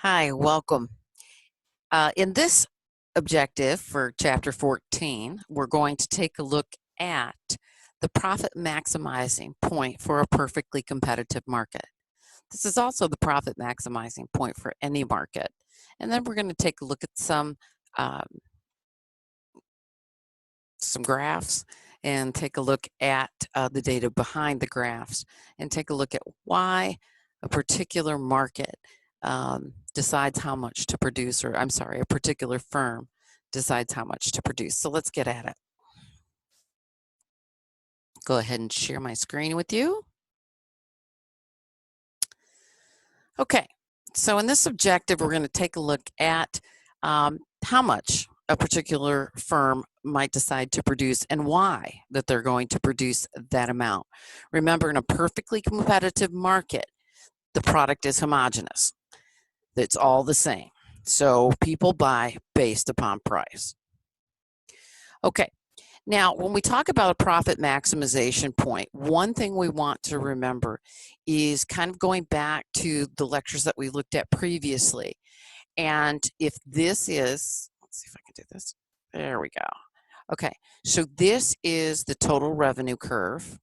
Hi, welcome. In this objective for Chapter 14, we're going to take a look at the profit maximizing point for a perfectly competitive market. This is also the profit maximizing point for any market. And then we're going to take a look at some graphs and take a look at the data behind the graphs and take a look at why a particular market decides how much to produce, or I'm sorry, a particular firm decides how much to produce. So let's get at it. Go ahead and share my screen with you. Okay, so in this objective, we're going to take a look at how much a particular firm might decide to produce and why that they're going to produce that amount. Remember, in a perfectly competitive market, the product is homogeneous. It's all the same. So people buy based upon price. Okay, now when we talk about a profit maximization point, one thing we want to remember is kind of going back to the lectures that we looked at previously. And if this is, let's see if I can do this. There we go. Okay, so this is the total revenue curve.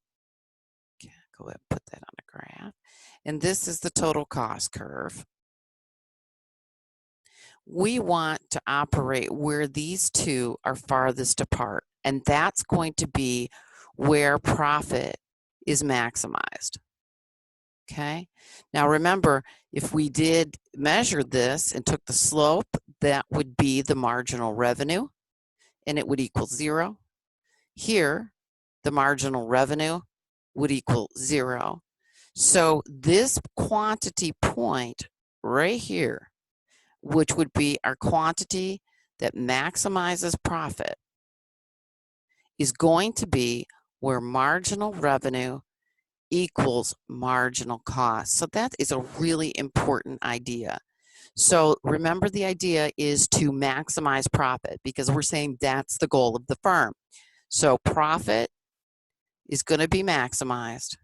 Okay, go ahead and put that on a graph. And this is the total cost curve. We want to operate where these two are farthest apart, and that's going to be where profit is maximized. Okay, now remember, if we did measure this and took the slope, that would be the marginal revenue, and it would equal 0. Here, the marginal revenue would equal 0. So this quantity point right here, which would be our quantity that maximizes profit, is going to be where marginal revenue equals marginal cost. So that is a really important idea. So remember, the idea is to maximize profit because we're saying that's the goal of the firm. So profit is going to be maximized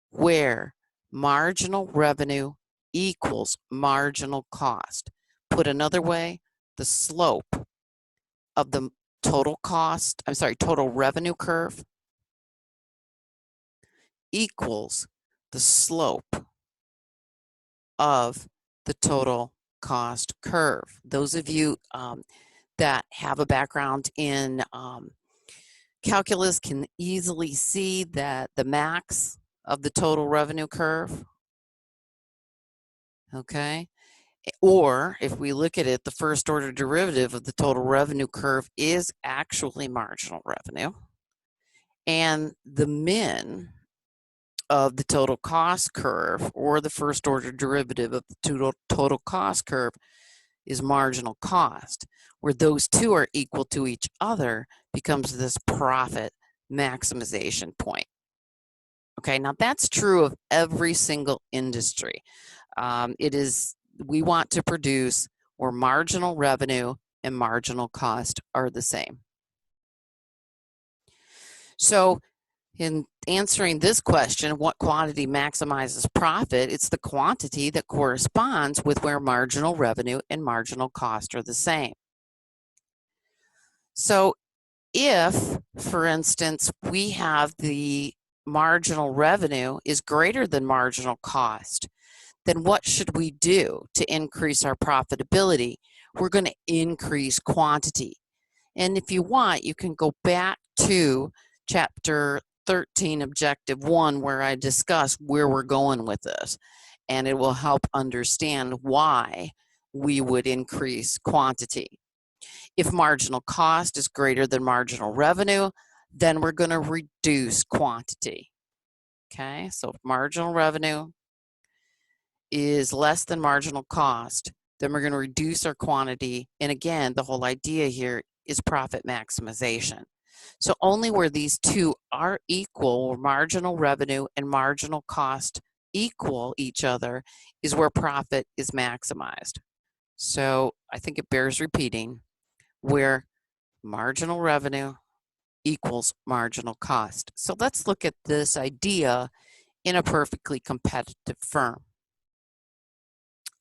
where marginal revenue equals marginal cost. Put another way, the slope of the total revenue curve equals the slope of the total cost curve. Those of you that have a background in calculus can easily see that the max of the total revenue curve, okay? Or if we look at it, the first order derivative of the total revenue curve is actually marginal revenue. And the min of the total cost curve, or the first order derivative of the total cost curve, is marginal cost. Where those two are equal to each other becomes this profit maximization point. Okay, now that's true of every single industry. We want to produce where marginal revenue and marginal cost are the same. So in answering this question, what quantity maximizes profit? It's the quantity that corresponds with where marginal revenue and marginal cost are the same. So if, for instance, we have the marginal revenue is greater than marginal cost, then what should we do to increase our profitability? We're going to increase quantity. And if you want, you can go back to Chapter 13, Objective 1, where I discuss where we're going with this. And it will help understand why we would increase quantity. If marginal cost is greater than marginal revenue, then we're going to reduce quantity. Okay, so if marginal revenue is less than marginal cost, then we're going to reduce our quantity. And again, the whole idea here is profit maximization. So only where these two are equal, where marginal revenue and marginal cost equal each other, is where profit is maximized. So I think it bears repeating, where marginal revenue equals marginal cost. So let's look at this idea in a perfectly competitive firm.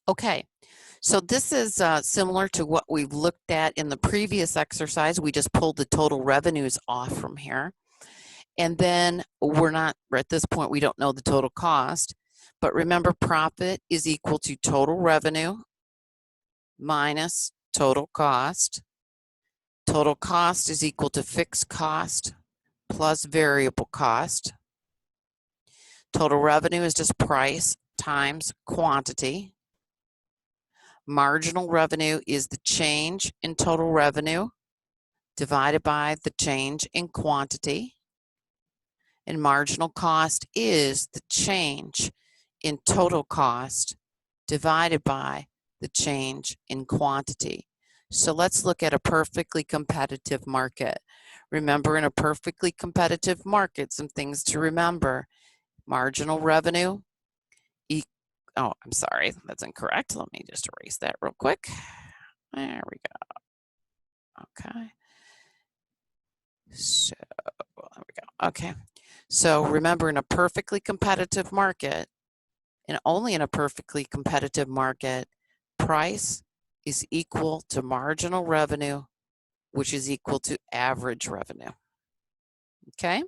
Okay, So this is similar to what we've looked at in the previous exercise. We just pulled the total revenues off from here. And then we're not, at this point, we don't know the total cost. But remember, profit is equal to total revenue minus total cost. Total cost is equal to fixed cost plus variable cost. Total revenue is just price times quantity. Marginal revenue is the change in total revenue divided by the change in quantity. And marginal cost is the change in total cost divided by the change in quantity. So let's look at a perfectly competitive market. Remember, in a perfectly competitive market, some things to remember. Marginal revenue, oh, I'm sorry, that's incorrect. Let me just erase that real quick. There we go. Okay. So, there we go. Okay. So remember, in a perfectly competitive market, and only in a perfectly competitive market, price is equal to marginal revenue, which is equal to average revenue. Okay?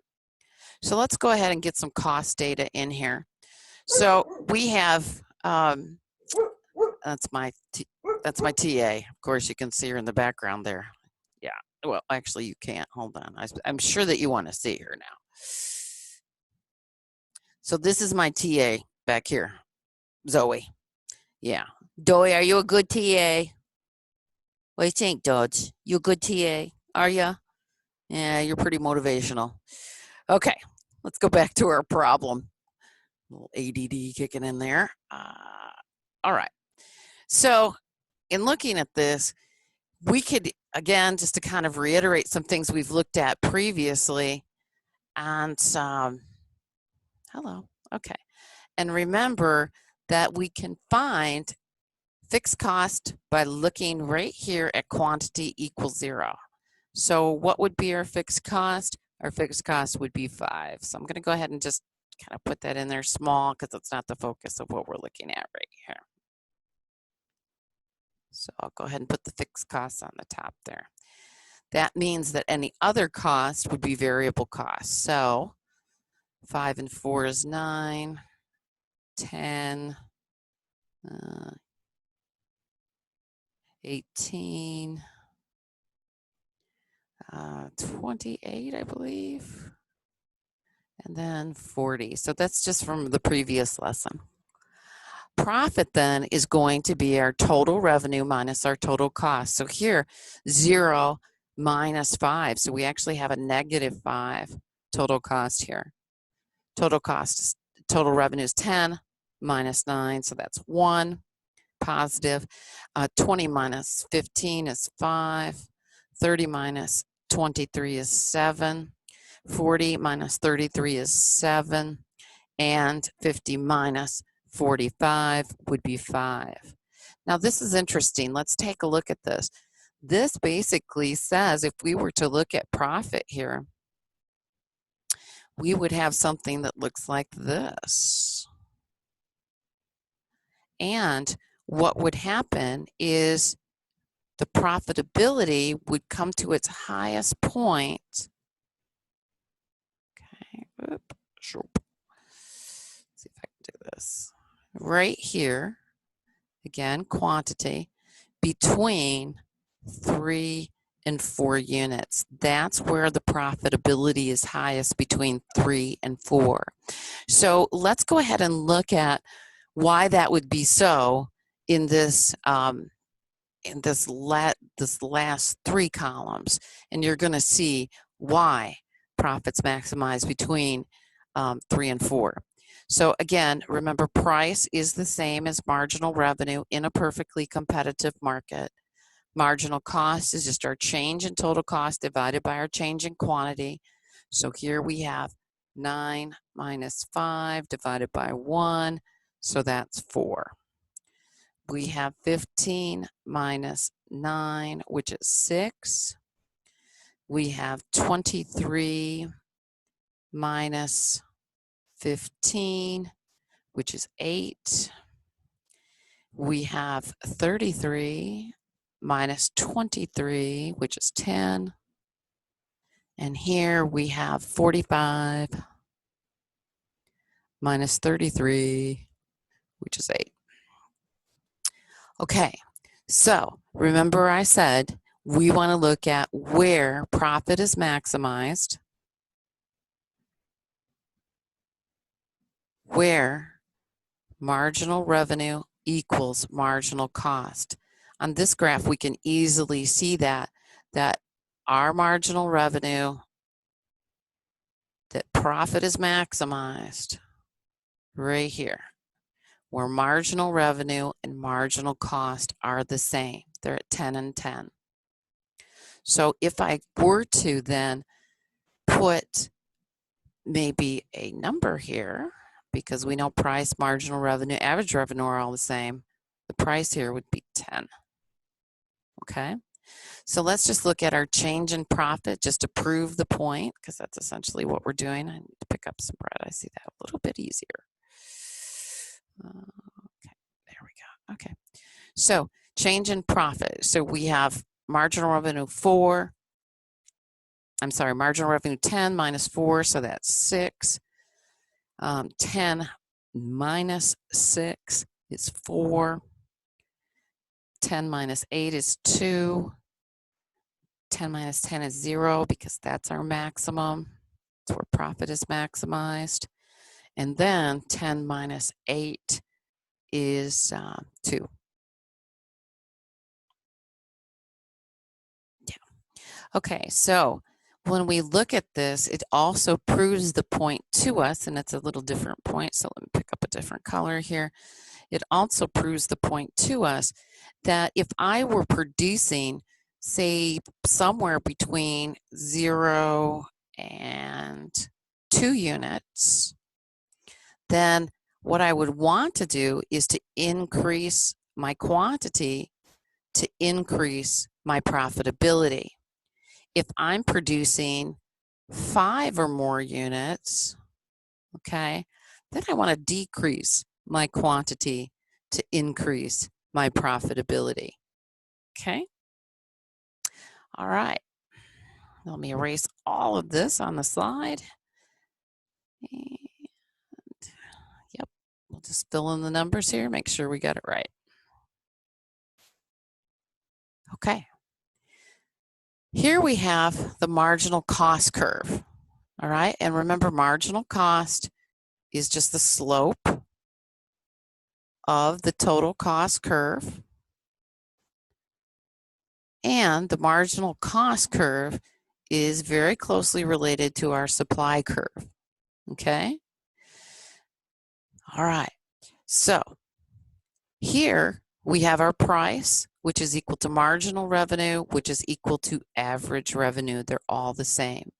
So let's go ahead and get some cost data in here. So we have, that's my TA. Of course, you can see her in the background there. Yeah. Well, actually, you can't. Hold on. I'm sure that you want to see her now. So this is my TA back here, Zoe. Yeah. Zoe, are you a good TA? What do you think, Dodge? You a good TA? Are you? Yeah, you're pretty motivational. Okay, let's go back to our problem. A little ADD kicking in there. All right. So in looking at this, we could, again, just to kind of reiterate some things we've looked at previously, and hello, okay. And remember that we can find fixed cost by looking right here at quantity equals 0. So what would be our fixed cost? Our fixed cost would be 5. So I'm going to go ahead and just kind of put that in there small because it's not the focus of what we're looking at right here. So I'll go ahead and put the fixed costs on the top there. That means that any other cost would be variable costs. So 5 and 4 is 9, 10, 18, 28, I believe, and then 40. So that's just from the previous lesson. Profit then is going to be our total revenue minus our total cost. So here, 0 minus 5. So we actually have a negative 5 total cost here. Total cost, total revenue is 10 minus 9, so that's 1, positive. 20 minus 15 is 5. 30 minus 23 is 7. 40 minus 33 is 7. And 50 minus 45 would be 5. Now this is interesting. Let's take a look at this. This basically says if we were to look at profit here, we would have something that looks like this. And what would happen is the profitability would come to its highest point. Okay, let's see if I can do this. Right here, again, quantity, between 3 and 4 units. That's where the profitability is highest, between 3 and 4. So let's go ahead and look at why that would be so in this this last 3 columns, and you're going to see why profits maximize between 3 and 4. So again, remember, price is the same as marginal revenue in a perfectly competitive market. Marginal cost is just our change in total cost divided by our change in quantity. So here we have 9 minus 5 divided by 1, so that's 4. We have 15 minus 9, which is 6. We have 23 minus 15, which is 8. we have 33 minus 23, which is 10. And here we have 45 minus 33, which is 8. Okay, so remember I said we want to look at where profit is maximized, where marginal revenue equals marginal cost. On this graph, we can easily see that our marginal revenue, that profit is maximized right here, where marginal revenue and marginal cost are the same. They're at 10 and 10. So if I were to then put maybe a number here, because we know price, marginal revenue, average revenue are all the same, the price here would be 10. Okay, so let's just look at our change in profit just to prove the point, because that's essentially what we're doing. I need to pick up some bread. I see that a little bit easier. Okay, there we go. Okay, so change in profit. So we have marginal revenue marginal revenue 10 minus 4, so that's 6. 10 minus 6 is 4. 10 minus 8 is 2. 10 minus 10 is 0, because that's our maximum. That's where profit is maximized. And then 10 minus 8 is 2. Yeah. Okay, so when we look at this, it also proves the point to us, and it's a little different point, so let me pick up a different color here. It also proves the point to us that if I were producing, say, somewhere between 0 and 2 units, then what I would want to do is to increase my quantity to increase my profitability. If I'm producing 5 or more units, okay, then I want to decrease my quantity to increase my profitability. Okay. All right. Let me erase all of this on the slide. And yep, we'll just fill in the numbers here, make sure we got it right. Okay. Here we have the marginal cost curve. All right. And remember, marginal cost is just the slope of the total cost curve. And the marginal cost curve is very closely related to our supply curve. Okay. All right. So here we have our price, which is equal to marginal revenue, which is equal to average revenue. They're all the same.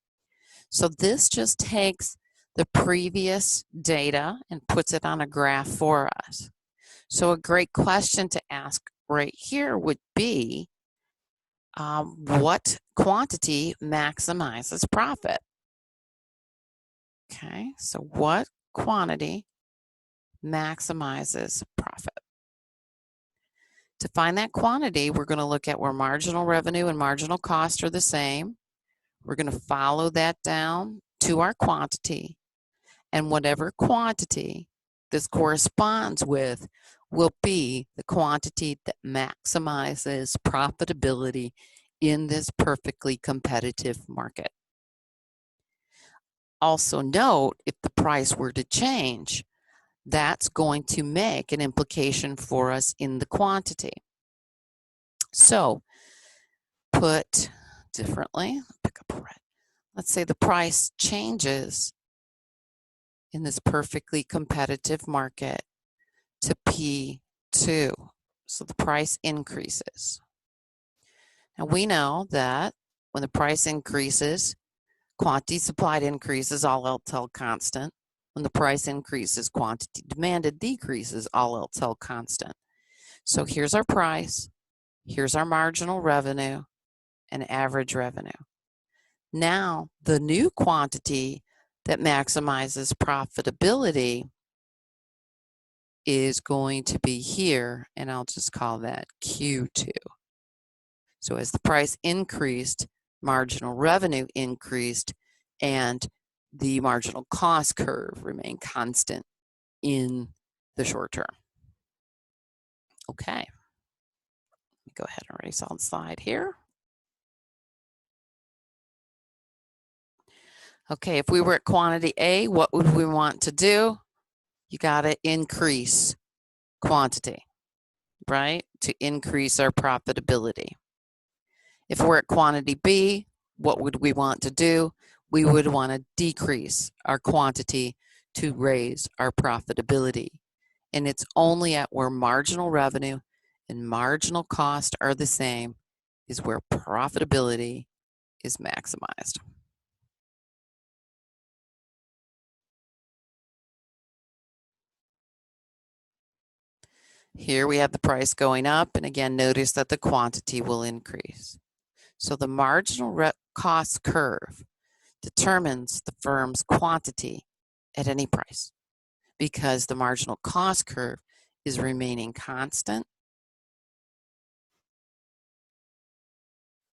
So this just takes the previous data and puts it on a graph for us. So a great question to ask right here would be, what quantity maximizes profit? Okay, so what quantity maximizes profit? To find that quantity, we're going to look at where marginal revenue and marginal cost are the same. We're going to follow that down to our quantity, and whatever quantity this corresponds with will be the quantity that maximizes profitability in this perfectly competitive market. Also note, if the price were to change, that's going to make an implication for us in the quantity. So, put differently, pick up a red. Let's say the price changes in this perfectly competitive market to P2. So the price increases. Now we know that when the price increases, quantity supplied increases, all else held constant. When the price increases, quantity demanded decreases, all else held constant. So here's our price, here's our marginal revenue and average revenue. Now the new quantity that maximizes profitability is going to be here, and I'll just call that Q2. So as the price increased, marginal revenue increased, and the marginal cost curve remained constant in the short term. Okay. Go ahead and erase on slide here. Okay, if we were at quantity A, what would we want to do? You got to increase quantity, right? To increase our profitability. If we're at quantity B, what would we want to do? We would want to decrease our quantity to raise our profitability. And it's only at where marginal revenue and marginal cost are the same is where profitability is maximized. Here we have the price going up, and again, notice that the quantity will increase. So the marginal cost curve determines the firm's quantity at any price because the marginal cost curve is remaining constant,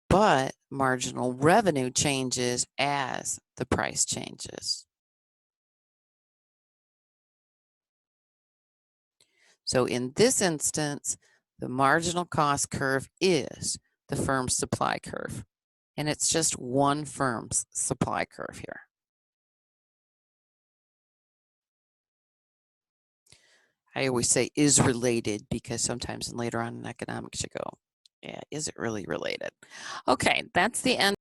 but marginal revenue changes as the price changes. So in this instance, the marginal cost curve is the firm's supply curve, and it's just one firm's supply curve here. I always say is related because sometimes later on in economics you go, yeah, is it really related? Okay, that's the end.